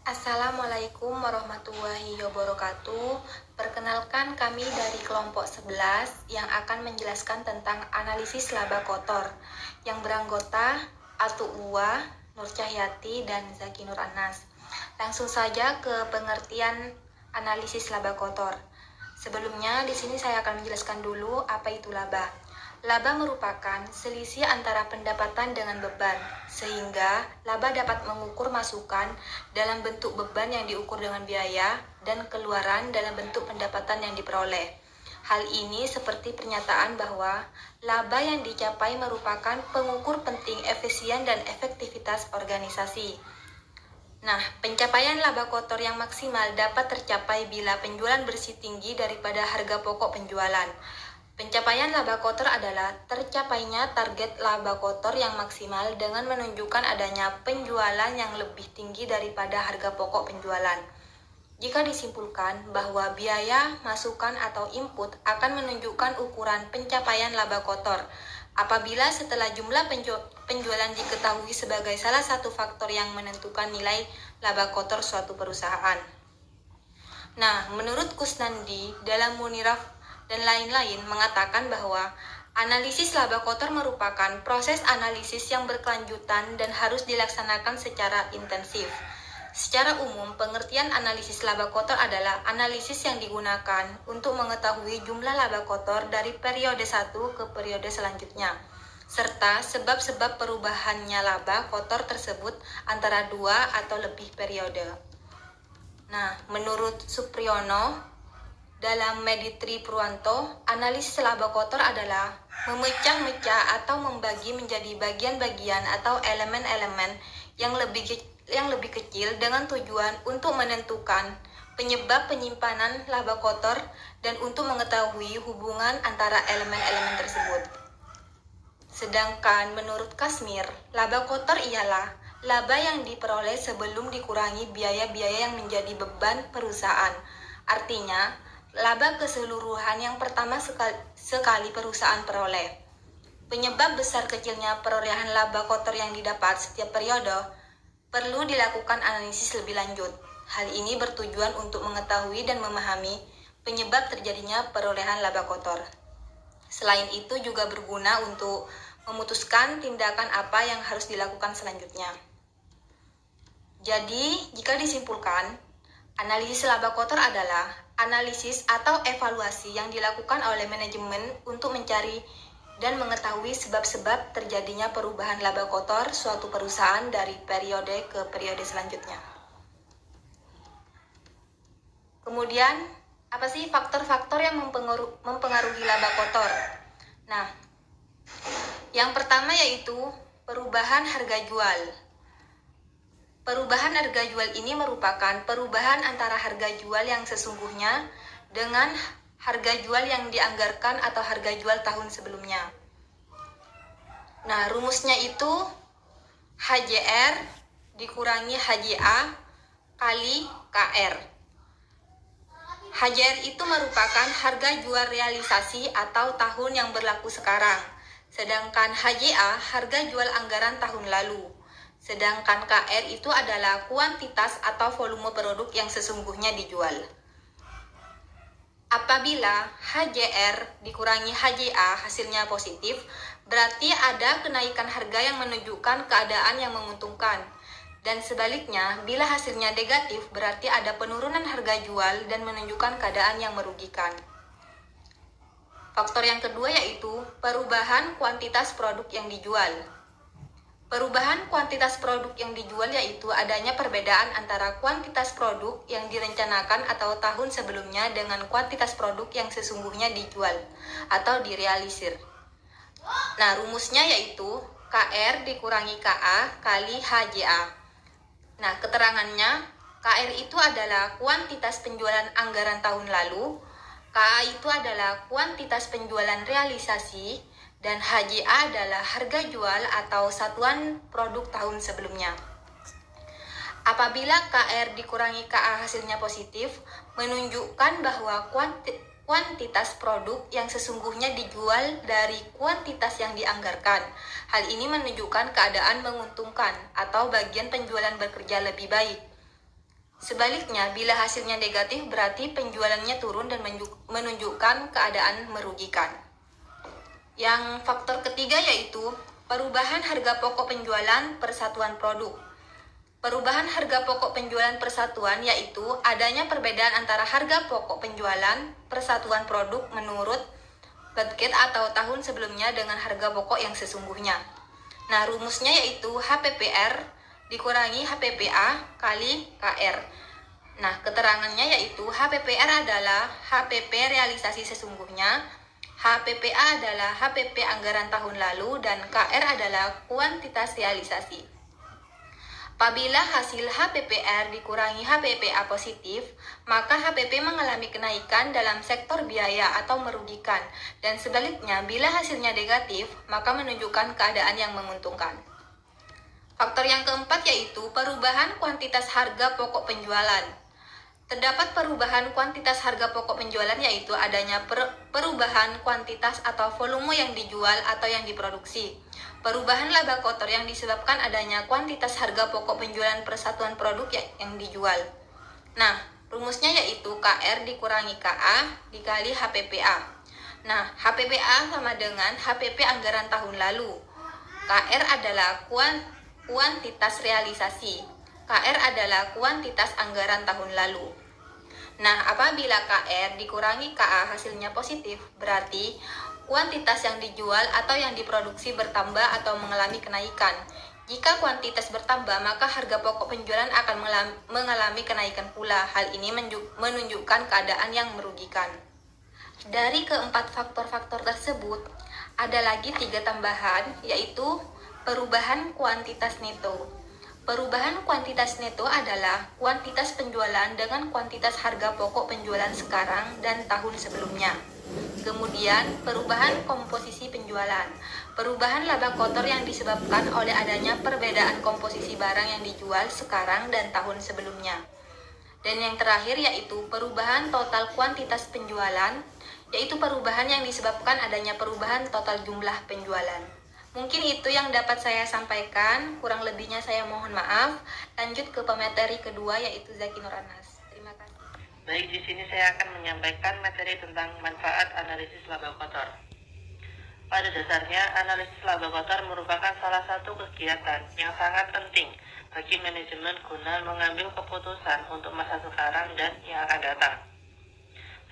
Assalamualaikum warahmatullahi wabarakatuh. Perkenalkan kami dari kelompok 11 yang akan menjelaskan tentang analisis laba kotor yang beranggota Atu Uwa, Nur Cahyati, dan Zaki Nur Anas. Langsung saja ke pengertian analisis laba kotor. Sebelumnya di sini saya akan menjelaskan dulu apa itu laba. Laba merupakan selisih antara pendapatan dengan beban, sehingga laba dapat mengukur masukan dalam bentuk beban yang diukur dengan biaya dan keluaran dalam bentuk pendapatan yang diperoleh. Hal ini seperti pernyataan bahwa laba yang dicapai merupakan pengukur penting efisien dan efektivitas organisasi. Nah, pencapaian laba kotor yang maksimal dapat tercapai bila penjualan bersih tinggi daripada harga pokok penjualan. Pencapaian laba kotor adalah tercapainya target laba kotor yang maksimal dengan menunjukkan adanya penjualan yang lebih tinggi daripada harga pokok penjualan. Jika disimpulkan bahwa biaya, masukan, atau input akan menunjukkan ukuran pencapaian laba kotor, apabila setelah jumlah penjualan diketahui sebagai salah satu faktor yang menentukan nilai laba kotor suatu perusahaan. Nah, menurut Kusnandi dalam Muniraf dan lain-lain mengatakan bahwa analisis laba kotor merupakan proses analisis yang berkelanjutan dan harus dilaksanakan secara intensif. Secara umum, pengertian analisis laba kotor adalah analisis yang digunakan untuk mengetahui jumlah laba kotor dari periode satu ke periode selanjutnya, serta sebab-sebab perubahannya laba kotor tersebut antara dua atau lebih periode. Nah, menurut Supriyono, dalam Meditri Purwanto, analisis laba kotor adalah memecah-mecah atau membagi menjadi bagian-bagian atau elemen-elemen yang lebih kecil dengan tujuan untuk menentukan penyebab penyimpanan laba kotor dan untuk mengetahui hubungan antara elemen-elemen tersebut. Sedangkan menurut Kasmir, laba kotor ialah laba yang diperoleh sebelum dikurangi biaya-biaya yang menjadi beban perusahaan. Artinya, laba keseluruhan yang pertama sekali perusahaan peroleh. Penyebab besar kecilnya perolehan laba kotor yang didapat setiap periode perlu dilakukan analisis lebih lanjut. Hal ini bertujuan untuk mengetahui dan memahami penyebab terjadinya perolehan laba kotor. Selain itu juga berguna untuk memutuskan tindakan apa yang harus dilakukan selanjutnya. Jadi, jika disimpulkan, analisis laba kotor adalah analisis atau evaluasi yang dilakukan oleh manajemen untuk mencari dan mengetahui sebab-sebab terjadinya perubahan laba kotor suatu perusahaan dari periode ke periode selanjutnya. Kemudian, apa sih faktor-faktor yang mempengaruhi laba kotor? Nah, yang pertama yaitu perubahan harga jual. Perubahan harga jual ini merupakan perubahan antara harga jual yang sesungguhnya dengan harga jual yang dianggarkan atau harga jual tahun sebelumnya. Nah, rumusnya itu HJR dikurangi HJA kali KR. HJR itu merupakan harga jual realisasi atau tahun yang berlaku sekarang, sedangkan HJA harga jual anggaran tahun lalu. Sedangkan KR itu adalah kuantitas atau volume produk yang sesungguhnya dijual. Apabila HJR dikurangi HJA hasilnya positif, berarti ada kenaikan harga yang menunjukkan keadaan yang menguntungkan. Dan sebaliknya, bila hasilnya negatif, berarti ada penurunan harga jual dan menunjukkan keadaan yang merugikan. Faktor yang kedua yaitu perubahan kuantitas produk yang dijual. Perubahan kuantitas produk yang dijual yaitu adanya perbedaan antara kuantitas produk yang direncanakan atau tahun sebelumnya dengan kuantitas produk yang sesungguhnya dijual atau direalisir. Nah, rumusnya yaitu KR dikurangi KA kali HJA. Nah, keterangannya, KR itu adalah kuantitas penjualan anggaran tahun lalu, KA itu adalah kuantitas penjualan realisasi, dan HJA adalah harga jual atau satuan produk tahun sebelumnya. Apabila KR dikurangi KA hasilnya positif, menunjukkan bahwa kuantitas produk yang sesungguhnya dijual dari kuantitas yang dianggarkan. Hal ini menunjukkan keadaan menguntungkan atau bagian penjualan bekerja lebih baik. Sebaliknya, bila hasilnya negatif berarti penjualannya turun dan menunjukkan keadaan merugikan. Yang faktor ketiga yaitu perubahan harga pokok penjualan per satuan produk. Perubahan harga pokok penjualan per satuan yaitu adanya perbedaan antara harga pokok penjualan per satuan produk menurut budget atau tahun sebelumnya dengan harga pokok yang sesungguhnya. Nah, rumusnya yaitu HPPR dikurangi HPPA kali KR. Nah, keterangannya yaitu HPPR adalah HPP realisasi sesungguhnya, HPPA adalah HPP anggaran tahun lalu, dan KR adalah kuantitas realisasi. Apabila hasil HPPR dikurangi HPPA positif, maka HPP mengalami kenaikan dalam sektor biaya atau merugikan, dan sebaliknya bila hasilnya negatif, maka menunjukkan keadaan yang menguntungkan. Faktor yang keempat yaitu perubahan kuantitas harga pokok penjualan. Terdapat perubahan kuantitas harga pokok penjualan yaitu adanya perubahan kuantitas atau volume yang dijual atau yang diproduksi. Perubahan laba kotor yang disebabkan adanya kuantitas harga pokok penjualan per satuan produk yang dijual. Nah, rumusnya yaitu KR dikurangi KA dikali HPPA. Nah, HPPA sama dengan HPP anggaran tahun lalu. KR adalah kuantitas realisasi. KR adalah kuantitas anggaran tahun lalu. Nah, apabila KR dikurangi KA hasilnya positif, berarti kuantitas yang dijual atau yang diproduksi bertambah atau mengalami kenaikan. Jika kuantitas bertambah, maka harga pokok penjualan akan mengalami kenaikan pula. Hal ini menunjukkan keadaan yang merugikan. Dari keempat faktor-faktor tersebut, ada lagi 3 tambahan, yaitu perubahan kuantitas neto. Perubahan kuantitas neto adalah kuantitas penjualan dengan kuantitas harga pokok penjualan sekarang dan tahun sebelumnya. Kemudian, perubahan komposisi penjualan. Perubahan laba kotor yang disebabkan oleh adanya perbedaan komposisi barang yang dijual sekarang dan tahun sebelumnya. Dan yang terakhir yaitu perubahan total kuantitas penjualan, yaitu perubahan yang disebabkan adanya perubahan total jumlah penjualan. Mungkin itu yang dapat saya sampaikan, kurang lebihnya saya mohon maaf. Lanjut ke pemateri kedua yaitu Zaki Nur Anas. Terima kasih. Baik, di sini saya akan menyampaikan materi tentang manfaat analisis laba kotor. Pada dasarnya, analisis laba kotor merupakan salah satu kegiatan yang sangat penting bagi manajemen guna mengambil keputusan untuk masa sekarang dan yang akan datang.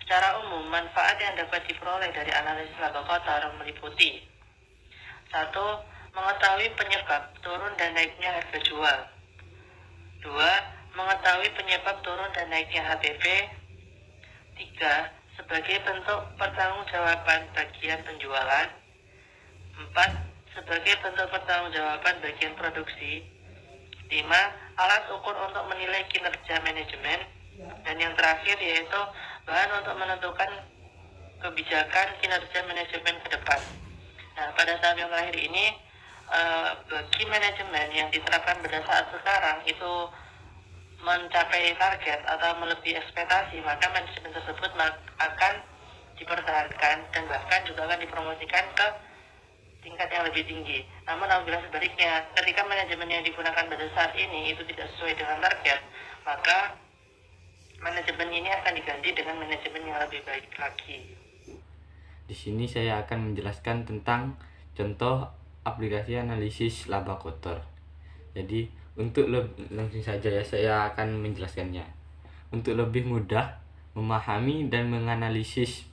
Secara umum, manfaat yang dapat diperoleh dari analisis laba kotor meliputi 1. Mengetahui penyebab turun dan naiknya harga jual. 2. Mengetahui penyebab turun dan naiknya HPP. 3. Sebagai bentuk pertanggungjawaban bagian penjualan. 4. Sebagai bentuk pertanggungjawaban bagian produksi. 5. Alat ukur untuk menilai kinerja manajemen. Dan yang terakhir yaitu bahan untuk menentukan kebijakan kinerja manajemen ke depan. Nah, pada tahap yang terakhir ini, bagi manajemen yang diterapkan pada saat sekarang itu mencapai target atau melebihi ekspektasi, maka manajemen tersebut akan dipertahankan dan bahkan juga akan dipromosikan ke tingkat yang lebih tinggi. Namun apabila sebaliknya, ketika manajemen yang digunakan pada saat ini itu tidak sesuai dengan target, maka manajemen ini akan diganti dengan manajemen yang lebih baik lagi. Di sini saya akan menjelaskan tentang contoh aplikasi analisis laba kotor. Jadi untuk langsung saja ya saya akan menjelaskannya. Untuk lebih mudah memahami dan menganalisis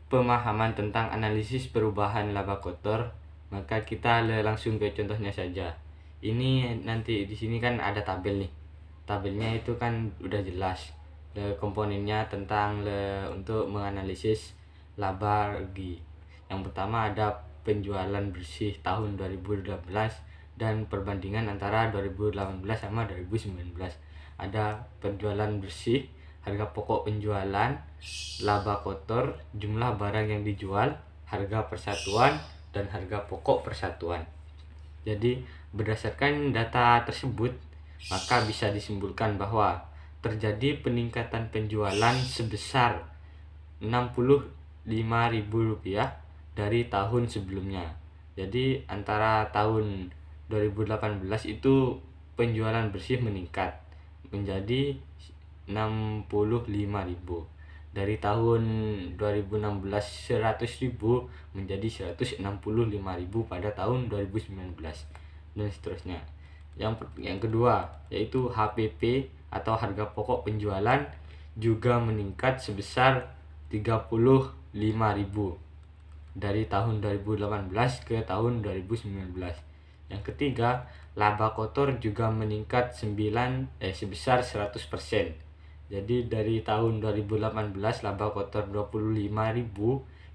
pemahaman tentang analisis perubahan laba kotor, maka kita langsung ke contohnya saja. Ini nanti di sini kan ada tabel nih. Tabelnya itu kan udah jelas. Komponennya tentang untuk menganalisis laba rugi. Yang pertama ada penjualan bersih tahun 2018 dan perbandingan antara 2018 sama 2019. Ada penjualan bersih, harga pokok penjualan, laba kotor, jumlah barang yang dijual, harga persatuan, dan harga pokok persatuan. Jadi berdasarkan data tersebut, maka bisa disimpulkan bahwa terjadi peningkatan penjualan sebesar Rp65.000 dari tahun sebelumnya. Jadi antara tahun 2018 itu penjualan bersih meningkat menjadi 65.000. Dari tahun 2016 100.000 menjadi 165.000 pada tahun 2019 dan seterusnya. Yang kedua yaitu HPP atau harga pokok penjualan juga meningkat sebesar 35.000 dari tahun 2018 ke tahun 2019. Yang ketiga, laba kotor juga meningkat sebesar 100%. Jadi dari tahun 2018 laba kotor 25.000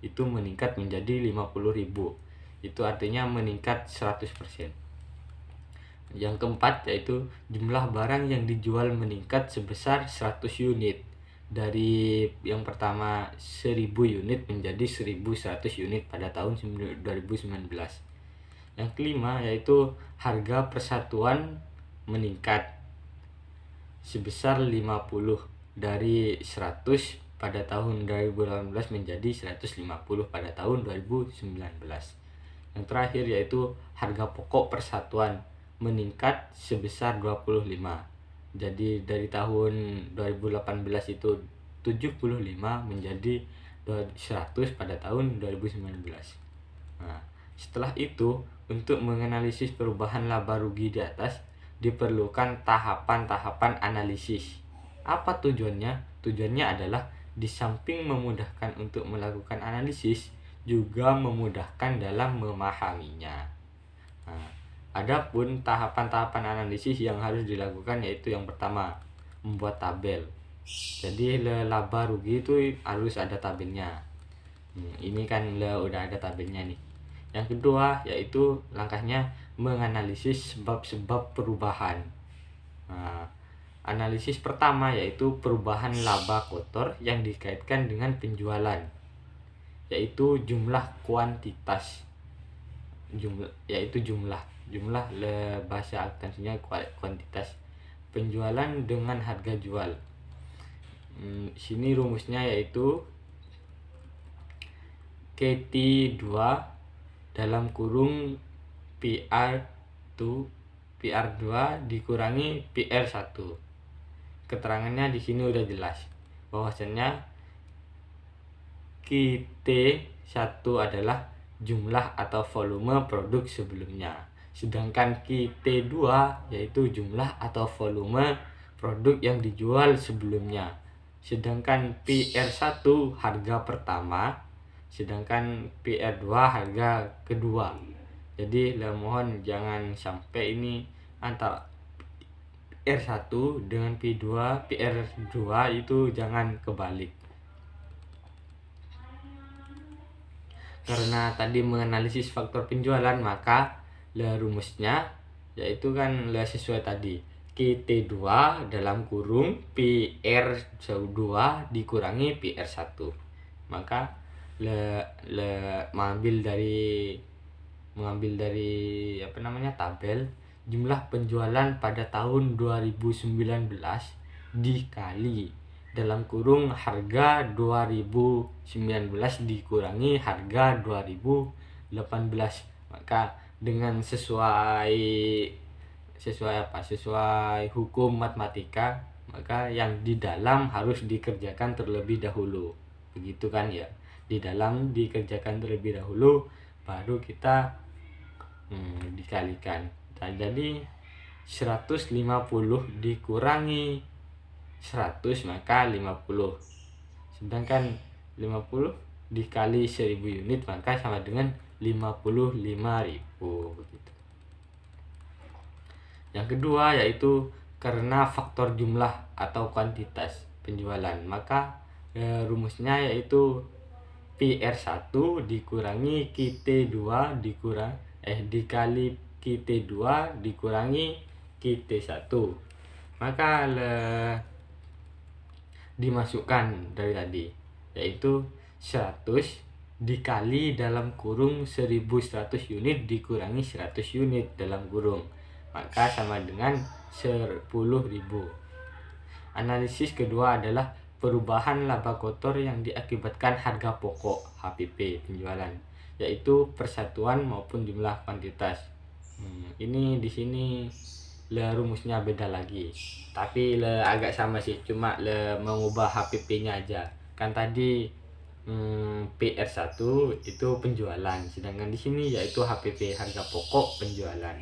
itu meningkat menjadi 50.000. Itu artinya meningkat 100%. Yang keempat yaitu jumlah barang yang dijual meningkat sebesar 100 unit. Dari yang pertama 1000 unit menjadi 1100 unit pada tahun 2019. Yang kelima yaitu harga persatuan meningkat sebesar 50 dari 100 pada tahun 2018 menjadi 150 pada tahun 2019. Yang terakhir yaitu harga pokok persatuan meningkat sebesar 25. Jadi dari tahun 2018 itu 75 menjadi 100 pada tahun 2019. Nah, setelah itu untuk menganalisis perubahan laba rugi di atas diperlukan tahapan-tahapan analisis. Apa tujuannya? Tujuannya adalah di samping memudahkan untuk melakukan analisis, juga memudahkan dalam memahaminya. Nah, adapun tahapan-tahapan analisis yang harus dilakukan yaitu yang pertama, membuat tabel. Jadi laba rugi itu harus ada tabelnya. Ini kan udah ada tabelnya nih. Yang kedua yaitu langkahnya menganalisis sebab-sebab perubahan. Nah, analisis pertama yaitu perubahan laba kotor yang dikaitkan dengan penjualan, yaitu jumlah kuantitas. Jumlah bahasa akuntansinya kuantitas. Penjualan dengan harga jual. Sini rumusnya yaitu KT2 dalam kurung PR2 dikurangi PR1. Keterangannya di sini udah jelas bahwasannya KT1 adalah jumlah atau volume produk sebelumnya, sedangkan KT2 yaitu jumlah atau volume produk yang dijual sebelumnya, sedangkan PR1 harga pertama, sedangkan PR2 harga kedua. Jadi mohon jangan sampai ini antara PR1 dengan PR2 itu jangan kebalik. Karena tadi menganalisis faktor penjualan, maka rumusnya yaitu kan sesuai tadi, KT2 dalam kurung PR2 dikurangi PR1. Maka mengambil dari tabel jumlah penjualan pada tahun 2019 dikali dalam kurung harga 2019 dikurangi harga 2018. Maka dengan sesuai hukum matematika, maka yang di dalam harus dikerjakan terlebih dahulu, begitu kan ya. Di dalam dikerjakan terlebih dahulu baru kita dikalikan. Jadi 150 dikurangi 100 maka 50. Sedangkan 50 dikali 1000 unit maka sama dengan 55.000 begitu. Yang kedua yaitu karena faktor jumlah atau kuantitas penjualan, maka rumusnya yaitu PR1 dikurangi KT2 dikali KT2 dikurangi KT1. Maka dimasukkan dari tadi yaitu 100 dikali dalam kurung 1100 unit dikurangi 100 unit dalam kurung, maka sama dengan 10.000. Analisis kedua adalah perubahan laba kotor yang diakibatkan harga pokok HPP penjualan, yaitu persatuan maupun jumlah kuantitas. Ini di sini rumusnya beda lagi, tapi agak sama sih, cuma mengubah HPP-nya aja. Kan tadi PR1 itu penjualan, sedangkan di sini yaitu HPP, harga pokok penjualan.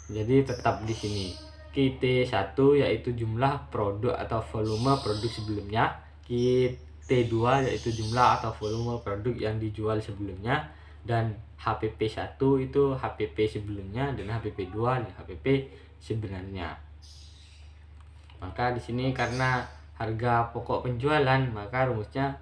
Jadi tetap di sini KT1 yaitu jumlah produk atau volume produk sebelumnya, KT2 yaitu jumlah atau volume produk yang dijual sebelumnya, dan HPP1 itu HPP sebelumnya, dan HPP2 dan HPP sebenarnya. Maka di sini karena harga pokok penjualan, maka rumusnya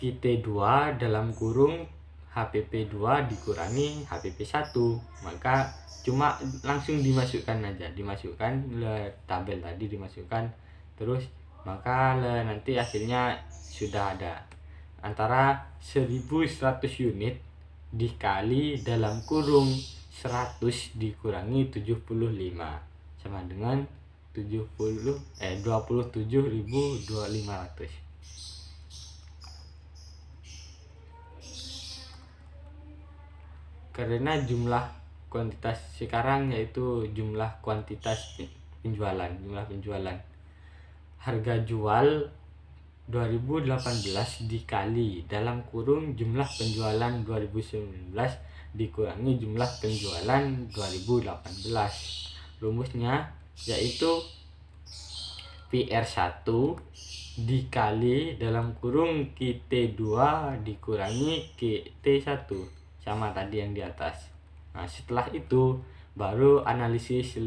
KT2 dalam kurung HPP2 dikurangi HPP1. Maka cuma langsung dimasukkan aja, dimasukkan tabel tadi, dimasukkan terus, maka nanti hasilnya sudah ada. Antara 1100 unit dikali dalam kurung 100 dikurangi 75 sama dengan 27.500. Karena jumlah kuantitas sekarang yaitu jumlah kuantitas penjualan, harga jual 2018 dikali dalam kurung jumlah penjualan 2019 dikurangi jumlah penjualan 2018. Rumusnya yaitu PR1 dikali dalam kurung KT2 dikurangi KT1, sama tadi yang di atas. Nah, setelah itu baru analisis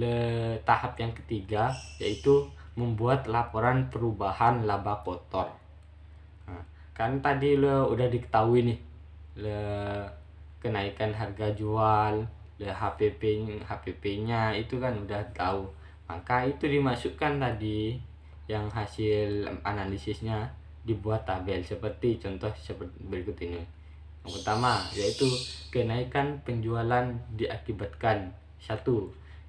tahap yang ketiga, yaitu membuat laporan perubahan laba kotor. Nah, kan tadi udah diketahui nih kenaikan harga jual, HPP-nya itu kan udah tahu. Maka itu dimasukkan tadi yang hasil analisisnya, dibuat tabel seperti contoh seperti berikut ini. Yang pertama yaitu kenaikan penjualan diakibatkan 1.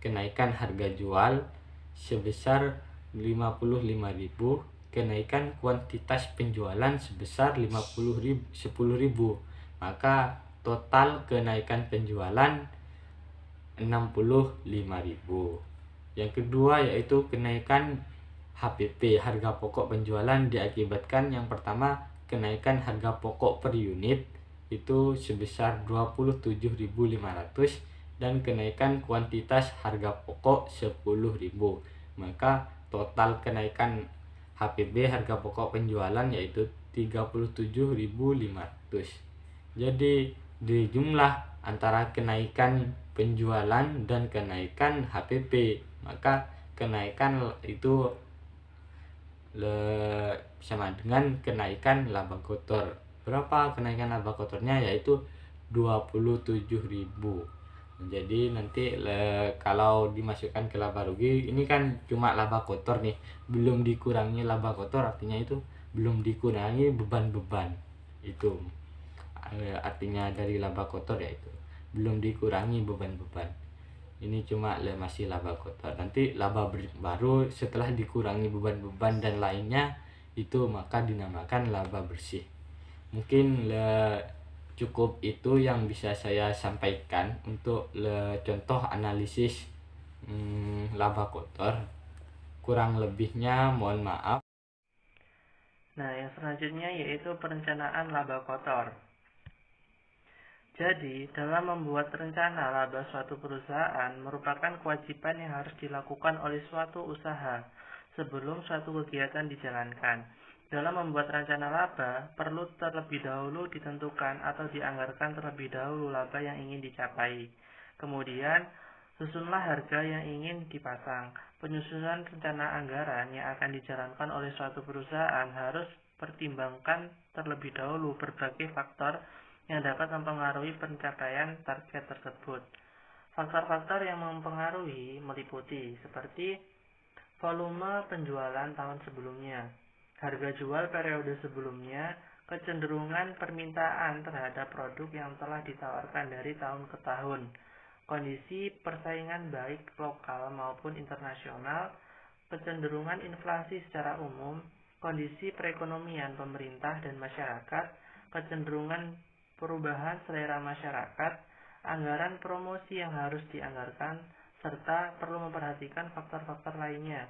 Kenaikan harga jual sebesar 55.000, kenaikan kuantitas penjualan sebesar 10.000. Maka total kenaikan penjualan 65.000. Yang kedua yaitu kenaikan HPP, harga pokok penjualan diakibatkan yang pertama kenaikan harga pokok per unit itu sebesar 27.500 dan kenaikan kuantitas harga pokok 10.000. Maka total kenaikan HPP, harga pokok penjualan, yaitu 37.500. Jadi di jumlah antara kenaikan penjualan dan kenaikan HPP, maka kenaikan itu sama dengan kenaikan laba kotor. Berapa kenaikan laba kotornya? Yaitu 27.000. Jadi nanti kalau dimasukkan ke laba rugi, ini kan cuma laba kotor nih, belum dikurangi laba kotor, artinya itu belum dikurangi beban-beban. Itu artinya dari laba kotor, yaitu belum dikurangi beban-beban. Ini cuma masih laba kotor. Nanti laba baru setelah dikurangi beban-beban dan lainnya itu maka dinamakan laba bersih. Mungkin cukup itu yang bisa saya sampaikan untuk contoh analisis laba kotor. Kurang lebihnya mohon maaf. Nah, yang selanjutnya yaitu perencanaan laba kotor. Jadi, dalam membuat rencana laba suatu perusahaan merupakan kewajiban yang harus dilakukan oleh suatu usaha sebelum suatu kegiatan dijalankan. Dalam membuat rencana laba, perlu terlebih dahulu ditentukan atau dianggarkan terlebih dahulu laba yang ingin dicapai. Kemudian, susunlah harga yang ingin dipasang. Penyusunan rencana anggaran yang akan dijalankan oleh suatu perusahaan harus pertimbangkan terlebih dahulu berbagai faktor yang dapat mempengaruhi pencapaian target tersebut. Faktor-faktor yang mempengaruhi meliputi seperti volume penjualan tahun sebelumnya, harga jual periode sebelumnya, kecenderungan permintaan terhadap produk yang telah ditawarkan dari tahun ke tahun, kondisi persaingan baik lokal maupun internasional, kecenderungan inflasi secara umum, kondisi perekonomian pemerintah dan masyarakat, kecenderungan perubahan selera masyarakat, anggaran promosi yang harus dianggarkan, serta perlu memperhatikan faktor-faktor lainnya.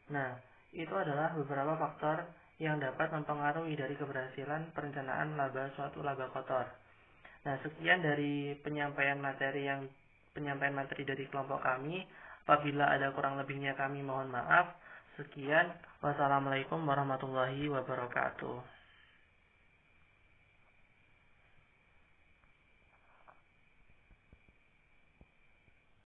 Nah, itu adalah beberapa faktor yang dapat mempengaruhi dari keberhasilan perencanaan suatu laba kotor. Nah, sekian dari penyampaian materi dari kelompok kami. Apabila ada kurang lebihnya kami mohon maaf. Sekian, wassalamualaikum warahmatullahi wabarakatuh.